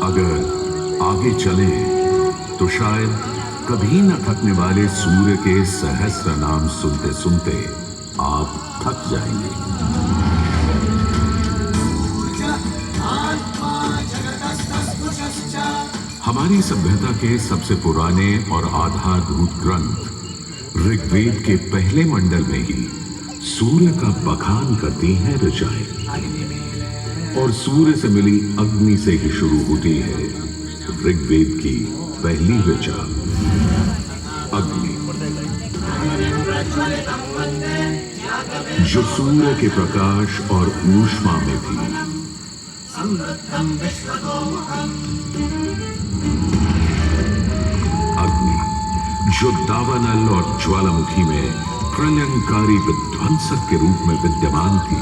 अगर आगे चले तो शायद कभी न थकने वाले सूर्य के सहस्र नाम सुनते सुनते आप थक जाएंगे। हमारी सभ्यता के सबसे पुराने और आधारभूत ग्रंथ ऋग्वेद के पहले मंडल में ही सूर्य का बखान करती हैं ऋचाएं, और सूर्य से मिली अग्नि से ही शुरू होती है ऋग्वेद की पहली ऋचा अग्नि, जो सूर्य के प्रकाश और ऊष्मा में थी। अग्नि, जो दावानल और ज्वालामुखी में प्रलयंकारी विध्वंसक के रूप में विद्यमान थी।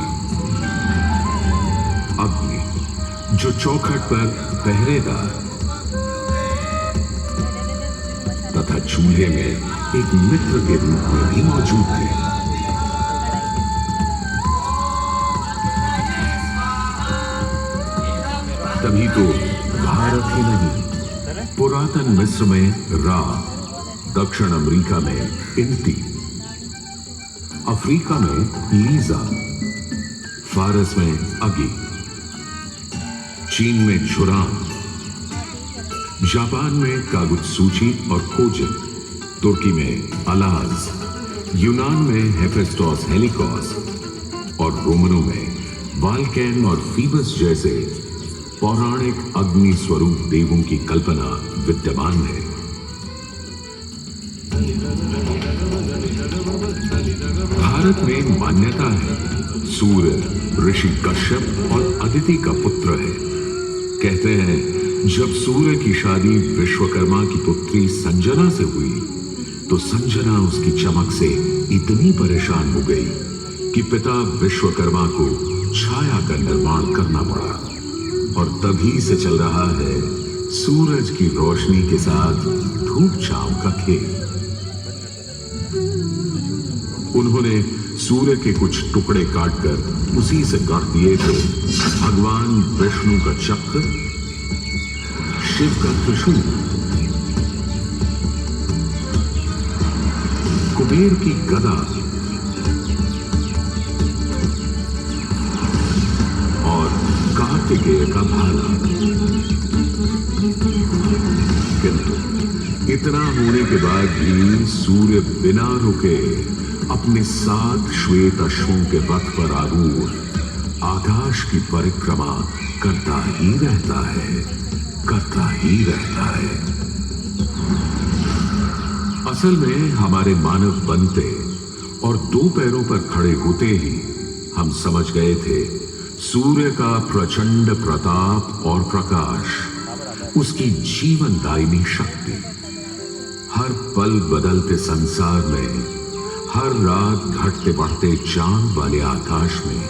अग्नि, जो चौखट पर पहरेदार तथा चूल्हे में एक मित्र के रूप में भी मौजूद थे। तभी तो भारत ही नहीं, पुरातन मिस्र में रा, दक्षिण अमेरिका में इंती, अफ्रीका में लीजा, फारस में अगी, चीन में झुरान, जापान में कागुत्सूची और खोजिन, तुर्की में अलाज, यूनान में हेफेस्टोस हेलिकोस और रोमनों में वाल्केन और फीबस जैसे पौराणिक अग्नि स्वरूप देवों की कल्पना विद्यमान है। भारत में मान्यता है सूर्य ऋषि कश्यप और अदिति का पुत्र है। कहते हैं जब सूर्य की शादी विश्वकर्मा की पुत्री संजना से हुई तो संजना उसकी चमक से इतनी परेशान हो गई कि पिता विश्वकर्मा को छाया का निर्माण करना पड़ा, और तभी से चल रहा है सूरज की रोशनी के साथ धूप छांव का खेल। उन्होंने सूर्य के कुछ टुकड़े काटकर उसी से गढ़ दिए थे भगवान विष्णु का चक्र, शिव का त्रिशूल, कुबेर की गदा और कार्तिकेय का भाला। किंतु इतना होने के बाद भी सूर्य बिना रुके अपने 7 श्वेत अश्वों के रथ पर आरूढ़ आकाश की परिक्रमा करता ही रहता है, करता ही रहता है। असल में हमारे मानव बनते और 2 पैरों पर खड़े होते ही हम समझ गए थे सूर्य का प्रचंड प्रताप और प्रकाश, उसकी जीवनदायिनी शक्ति। हर पल बदलते संसार में, हर रात घटते बढ़ते चांद वाले आकाश में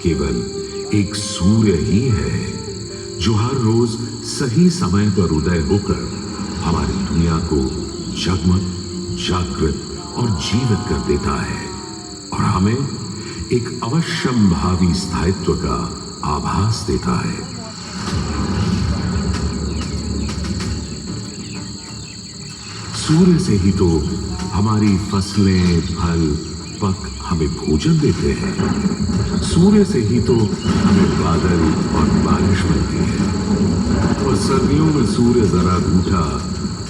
केवल एक सूर्य ही है जो हर रोज सही समय पर उदय होकर हमारी दुनिया को जगमग, जागृत और जीवित कर देता है और हमें एक अवश्यम भावी स्थायित्व का आभास देता है। सूर्य से ही तो हमारी फसलें, फल, पक हमें भोजन देते हैं। सूर्य से ही तो हमें बादल और बारिश मिलती है, और सर्दियों में सूर्य जरा रूठा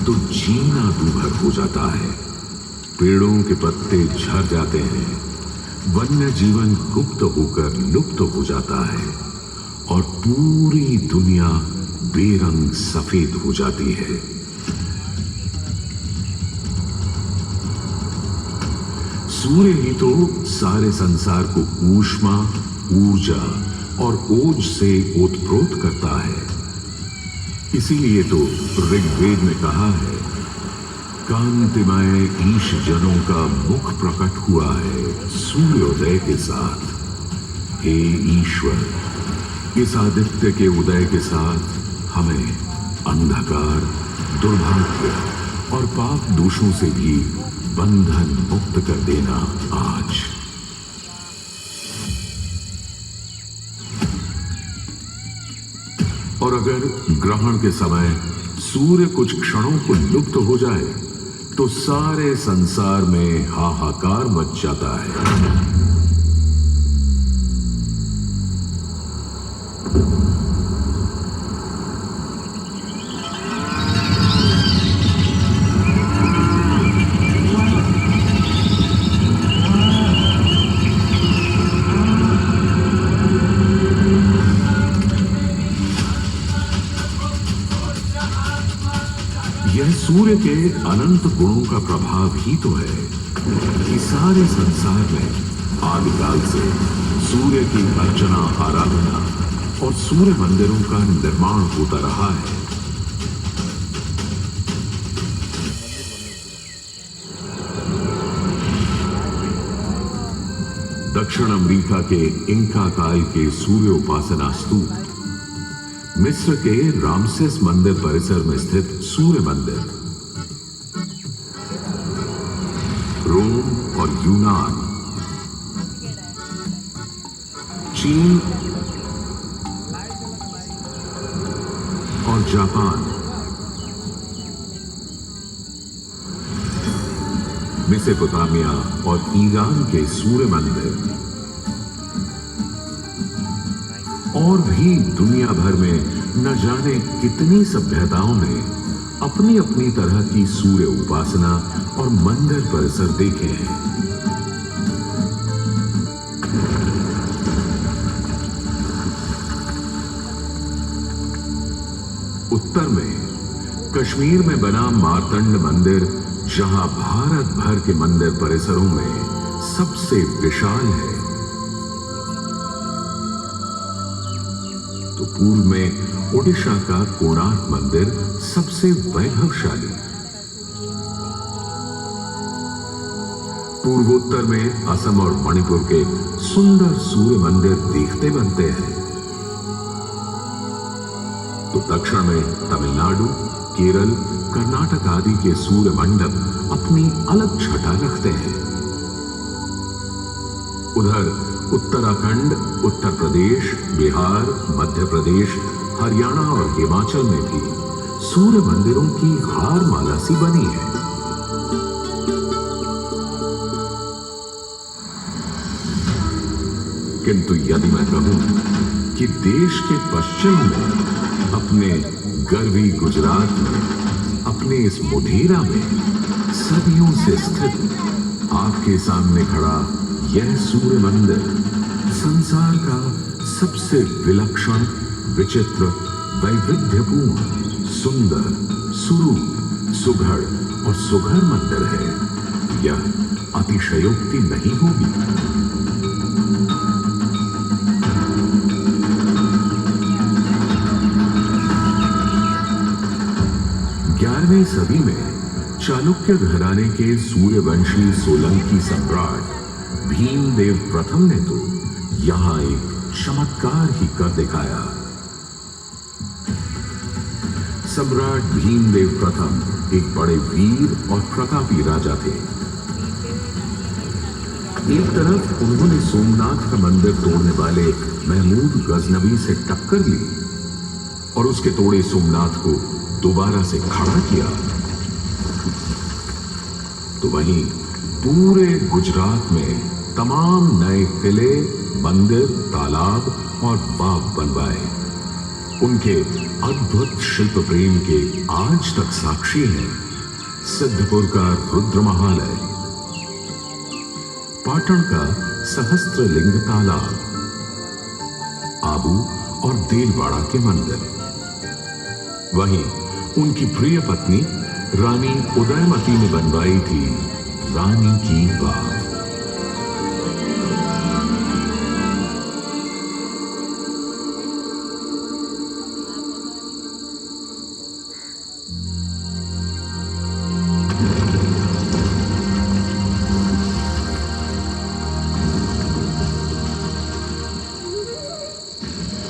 तो जीना दूभर हो जाता है। पेड़ों के पत्ते झड़ जाते हैं, वन्य जीवन गुप्त होकर लुप्त हो जाता है और पूरी दुनिया बेरंग सफेद हो जाती है। सूर्य ही तो सारे संसार को ऊष्मा, ऊर्जा और ओज से ओतप्रोत करता है। इसीलिए तो ऋग्वेद में कहा है, कांतिमय ईश जनों का मुख प्रकट हुआ है सूर्योदय के साथ। हे ईश्वर, इस आदित्य के उदय के साथ हमें अंधकार, दुर्भाग्य और पाप दोषों से भी बंधन मुक्त कर देना आज। और अगर ग्रहण के समय सूर्य कुछ क्षणों को लुप्त हो जाए तो सारे संसार में हाहाकार मच जाता है। यह सूर्य के अनंत गुणों का प्रभाव ही तो है कि सारे संसार में आदिकाल से सूर्य की अर्चना, आराधना और सूर्य मंदिरों का निर्माण होता रहा है। दक्षिण अमेरिका के इंका काल के सूर्य उपासना स्तूप, मिस्र के रामसेस मंदिर परिसर में स्थित सूर्य मंदिर, रोम और यूनान, चीन और जापान, मेसोपोटामिया और ईरान के सूर्य मंदिर और भी दुनिया भर में न जाने कितनी सभ्यताओं ने अपनी अपनी तरह की सूर्य उपासना और मंदिर परिसर देखे हैं। उत्तर में कश्मीर में बना मार्तंड मंदिर, जहां भारत भर के मंदिर परिसरों में सबसे विशाल है, तो पूर्व में ओडिशा का कोणार्क मंदिर सबसे वैभवशाली, पूर्वोत्तर में असम और मणिपुर के सुंदर सूर्य मंदिर देखते बनते हैं, तो दक्षिण में तमिलनाडु, केरल, कर्नाटक आदि के सूर्य मंडप अपनी अलग छटा रखते हैं। उधर उत्तराखंड, उत्तर प्रदेश, बिहार, मध्य प्रदेश, हरियाणा और हिमाचल में भी सूर्य मंदिरों की हार माला सी बनी है। किंतु यदि मैं कहूं कि देश के पश्चिम में, अपने गर्वी गुजरात में, अपने इस मोढेरा में सदियों से स्थित आपके सामने खड़ा यह सूर्य मंदिर संसार का सबसे विलक्षण, विचित्र, वैविध्यपूर्ण, सुंदर, सुरूप, सुघड़ और सुघर मंदिर है, यह अतिशयोक्ति नहीं होगी। 11वीं सदी में चालुक्य घराने के सूर्यवंशी सोलंकी सम्राट भीमदेव प्रथम ने तो यहां एक चमत्कार ही कर दिखाया। सम्राट भीमदेव प्रथम एक बड़े वीर और प्रतापी राजा थे। एक तरफ उन्होंने सोमनाथ का मंदिर तोड़ने वाले महमूद गजनवी से टक्कर ली और उसके तोड़े सोमनाथ को दोबारा से खड़ा किया, तो वहीं पूरे गुजरात में तमाम नए किले, मंदिर, तालाब और बाग बनवाए। उनके अद्भुत शिल्प प्रेम के आज तक साक्षी हैं सिद्धपुर का रुद्र महालय, पाटन का सहस्त्रलिंग तालाब, आबू और देलवाड़ा के मंदिर। वहीं उनकी प्रिय पत्नी रानी उदयमती ने बनवाई थी रानी की बाग।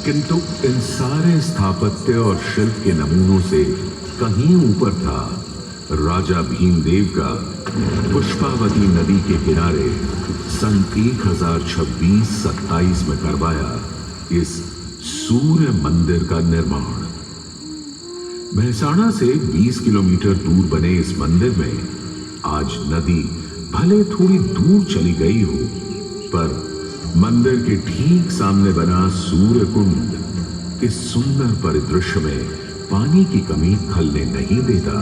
किंतु इन सारे स्थापत्य और शिल्प के नमूनों से कहीं ऊपर था राजा भीमदेव का पुष्पावती नदी के किनारे सन 1026-27 में करवाया इस सूर्य मंदिर का निर्माण। महसाणा से 20 किलोमीटर दूर बने इस मंदिर में आज नदी भले थोड़ी दूर चली गई हो, पर मंदिर के ठीक सामने बना सूर्य कुंड इस सुंदर परिदृश्य में पानी की कमी खलने नहीं देता।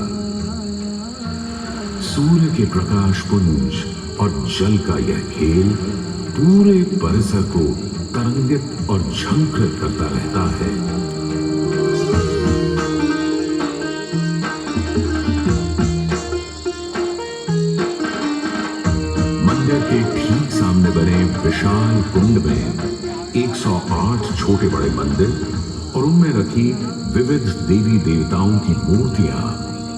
सूर्य के प्रकाश पुंज और जल का यह खेल पूरे परिसर को तरंगित और झंकृत करता रहता है। मंदिर के ठीक सामने बने विशाल कुंड में 108 छोटे बड़े मंदिर और उनमें रखी विविध देवी देवताओं की मूर्तियां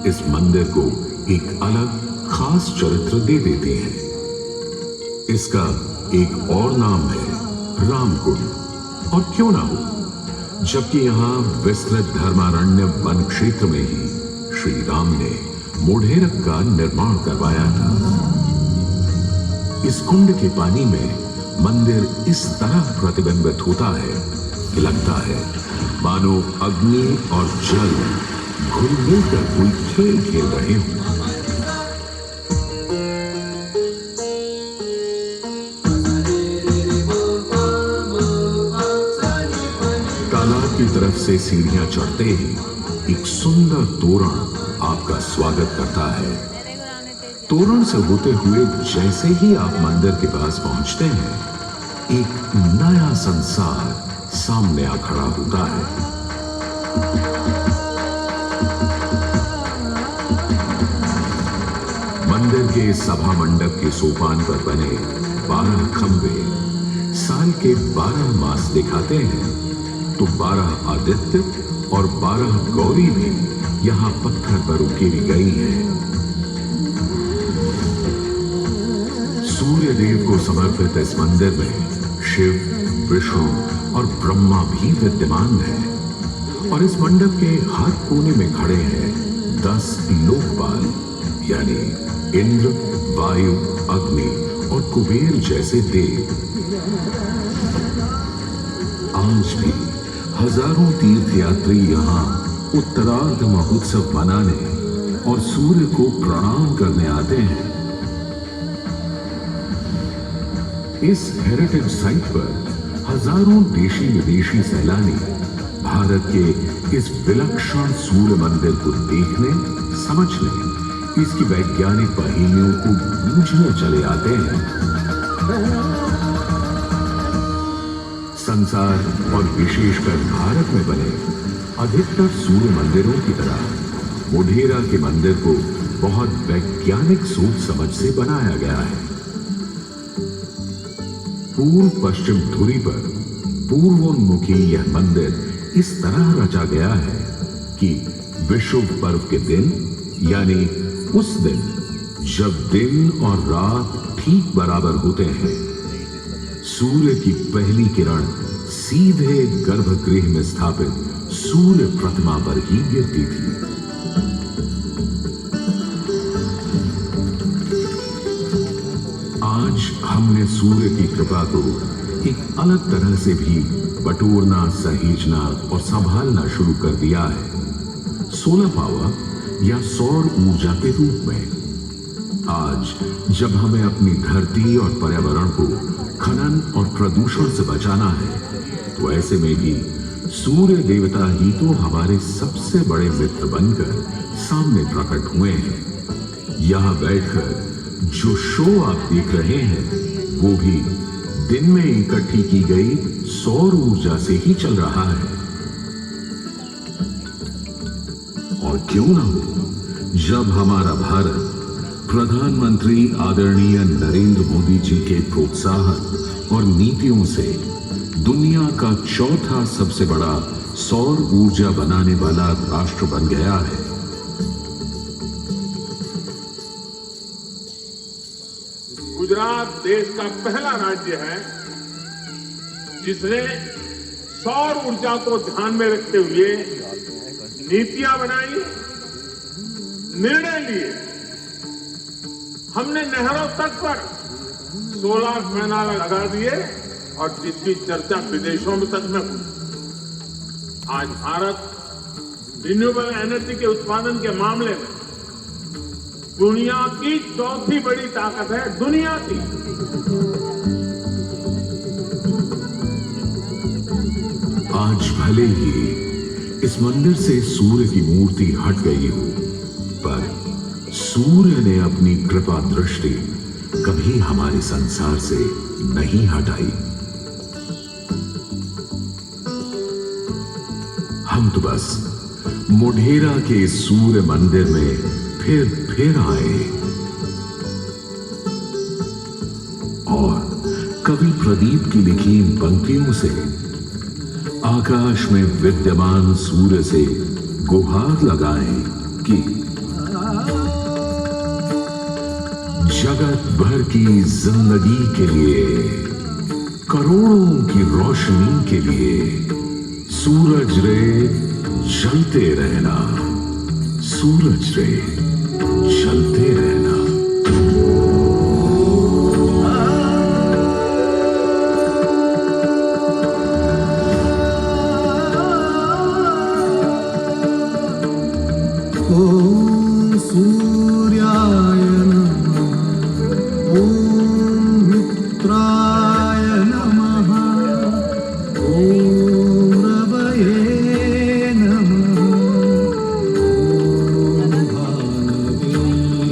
इस मंदिर को एक अलग खास चरित्र दे देती हैं। इसका एक और नाम है रामकुंड, और क्यों ना हो, जबकि यहां विस्तृत धर्मारण्य वन क्षेत्र में ही श्री राम ने मोढेरक का निर्माण करवाया था। इस कुंड के पानी में मंदिर इस तरह प्रतिबिंबित होता है कि लगता है मानो अग्नि और जल घुल मिलकर कोई खेल खेल रहे हों। तालाब की तरफ से सीढ़ियां चढ़ते ही एक सुंदर तोरण आपका स्वागत करता है। तोरण से होते हुए जैसे ही आप मंदिर के पास पहुंचते हैं, एक नया संसार सामने आ खड़ा होता है। मंदिर के सभा मंडप के सोपान पर बने 12 खंबे साल के 12 मास दिखाते हैं, तो 12 आदित्य और 12 गौरी भी यहां पत्थर पर उकेरी गई हैं। सूर्य देव को समर्पित इस मंदिर में शिव, विष्णु और ब्रह्मा भी विद्यमान है, और इस मंडप के हर कोने में खड़े हैं 10 लोकपाल, यानी इंद्र, वायु, अग्नि और कुबेर जैसे देव। आज भी हजारों तीर्थयात्री यहाँ उत्तरार्ध महोत्सव मनाने और सूर्य को प्रणाम करने आते हैं। इस हेरिटेज साइट पर हजारों देशी विदेशी सैलानी भारत के इस विलक्षण सूर्य मंदिर को देखने, समझने, इसकी वैज्ञानिक पहेलियों को बूझने चले आते हैं। संसार और विशेषकर भारत में बने अधिकतर सूर्य मंदिरों की तरह मोढेरा के मंदिर को बहुत वैज्ञानिक सोच समझ से बनाया गया है। पूर्व पश्चिम धुरी पर पूर्वोन्मुखी यह मंदिर इस तरह रचा गया है कि विषुव पर्व के दिन, यानी उस दिन जब दिन और रात ठीक बराबर होते हैं, सूर्य की पहली किरण सीधे गर्भगृह में स्थापित सूर्य प्रतिमा पर ही गिरती थी। आज हमने सूर्य की कृपा को एक अलग तरह से भी बटोरना, सहेजना और संभालना शुरू कर दिया है। सोलर पावर या सौर ऊर्जा के रूप में आज जब हमें अपनी धरती और पर्यावरण को खनन और प्रदूषण से बचाना है, तो ऐसे में भी सूर्य देवता ही तो हमारे सबसे बड़े मित्र बनकर सामने प्रकट हुए हैं। यहां बैठकर जो शो आप देख रहे हैं, वो भी दिन में इकट्ठी की गई सौर ऊर्जा से ही चल रहा है। और क्यों ना हो, जब हमारा भारत प्रधानमंत्री आदरणीय नरेंद्र मोदी जी के प्रोत्साहन और नीतियों से दुनिया का चौथा सबसे बड़ा सौर ऊर्जा बनाने वाला राष्ट्र बन गया है। गुजरात देश का पहला राज्य है जिसने सौर ऊर्जा को ध्यान में रखते हुए नीतियां बनाई, निर्णय लिए। हमने नहरों तक पर सोलर पैनल लगा दिए और जिसकी चर्चा विदेशों में तक में हुई। आज भारत रिन्यूएबल एनर्जी के उत्पादन के मामले में दुनिया की चौथी बड़ी ताकत है, दुनिया की। आज भले ही इस मंदिर से सूर्य की मूर्ति हट गई हो, पर सूर्य ने अपनी कृपा दृष्टि कभी हमारे संसार से नहीं हटाई। हम तो बस मोढेरा के सूर्य मंदिर में फिर आए और कवि प्रदीप की लिखी इन पंक्तियों से आकाश में विद्यमान सूर्य से गुहार लगाएं कि जगत भर की जिंदगी के लिए, करोड़ों की रोशनी के लिए सूरज रे जलते रहना, सूरज रे जलते रहना। ओम सूर्याय नमः, ओम मित्राय नमः, ओम रवये नमः, ओम भानवे नमः।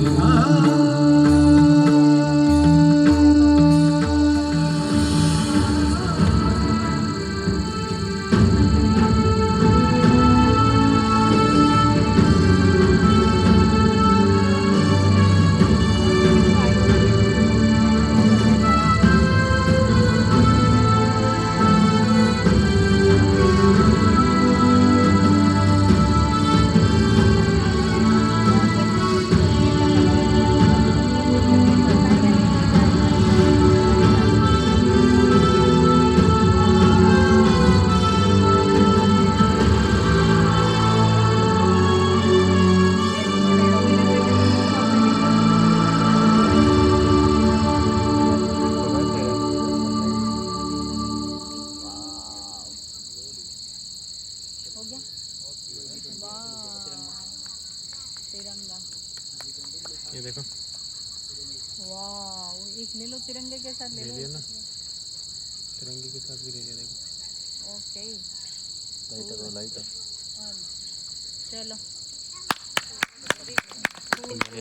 हो गया? वाह, तिरंगा। ये देखो, वाह, एक ले लो तिरंगे के साथ, ले लो लिया ना? एक। तिरंगे के साथ भी ले लिया, देखो। ओके, लाइट चलो।